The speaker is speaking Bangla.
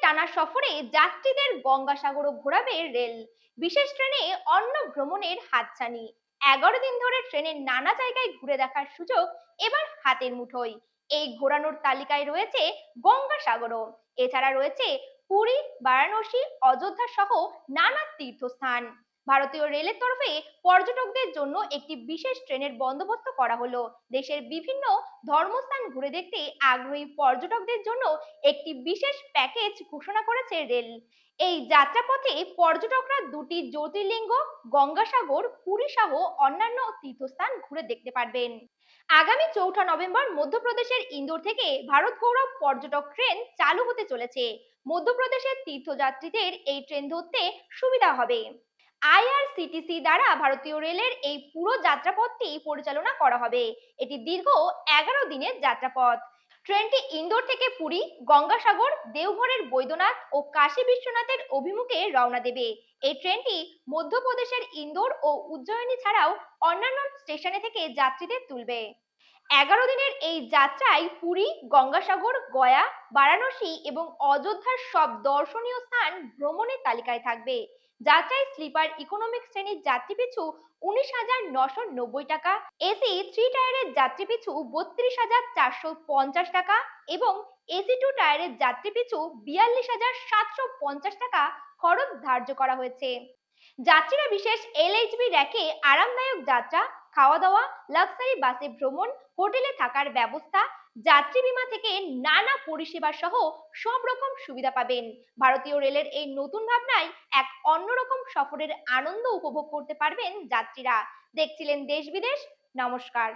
টানা সফরে যাত্রীদের গঙ্গাসাগরও ঘোরাবে রেল। বিশেষ ট্রেনে অন্য ভ্রমণের হাতছানি। 11 দিন ধরে ট্রেনের নানা জায়গায় ঘুরে দেখার সুযোগ এবার হাতের মুঠোয়। এই ঘোরানোর তালিকায় রয়েছে গঙ্গাসাগরও। এছাড়া রয়েছে পুরী, বারাণসী, অযোধ্যা সহ নানা তীর্থস্থান। ভারতীয় রেলের তরফে পর্যটকদের জন্য একটি বিশেষ ট্রেনের বন্দোবস্ত করা হলো। দেশের বিভিন্ন ধর্মস্থান ঘুরে দেখতে আগ্রহী পর্যটকদের জন্য একটি বিশেষ প্যাকেজ ঘোষণা করেছে রেল। এই যাত্রাপথে পর্যটকরা দুটি জ্যোতির্লিঙ্গ, গঙ্গাসাগর, পুরী সহ অন্যান্য তীর্থস্থান ঘুরে দেখতে পারবেন। আগামী 4 নভেম্বর মধ্যপ্রদেশের ইন্দোর থেকে ভারত গৌরব পর্যটক ট্রেন চালু হতে চলেছে। মধ্যপ্রদেশের তীর্থযাত্রীদের এই ট্রেন ধরতে সুবিধা হবে। আইআরসিটিসি দ্বারা ভারতীয় রেলের এই পুরো যাত্রাপথটি পরিচালনা করা হবে। এটি দীর্ঘ 11 দিনের যাত্রাপথ। ট্রেনটি ইন্দোর থেকে পুরী, গঙ্গাসাগর, দেওঘরের বৈদ্যনাথ ও কাশী বিশ্বনাথের অভিমুখে রওনা দেবে। এই ট্রেনটি মধ্যপ্রদেশের ইন্দোর ও উজ্জয়িনী ছাড়াও অন্যান্য স্টেশনে থেকে যাত্রীদের তুলবে। 11 দিনের এই যাত্রায় পুরী, গঙ্গাসাগর, গয়া, বারাণসী এবং অযোধ্যার সব দর্শনীয় স্থান ভ্রমণের তালিকায় থাকবে। যাত্রায় স্লিপার ইকোনমিক শ্রেণীর যাত্রী পিছু 19,990 টাকা, এসি 3 টায়ারের যাত্রী পিছু 32,450 টাকা এবং এসি 2 টায়ারের যাত্রী পিছু 42,750 টাকা খরচ ধার্য করা হয়েছে। যাত্রীরা বিশেষ এলএইচবি র্যাকে আরামদায়ক যাত্রা, খাওয়া দাওয়া, লাক্সারি বাসে ভ্রমণ, হোটেলে থাকার ব্যবস্থা, যাত্রী বীমা থেকে নানা পরিষেবা সহ সব রকম সুবিধা পাবেন। ভারতীয় রেলের এই নতুন ভাবনায় এক অন্যরকম সফরের আনন্দ উপভোগ করতে পারবেন যাত্রীরা। দেখছিলেন দেশ বিদেশ। নমস্কার।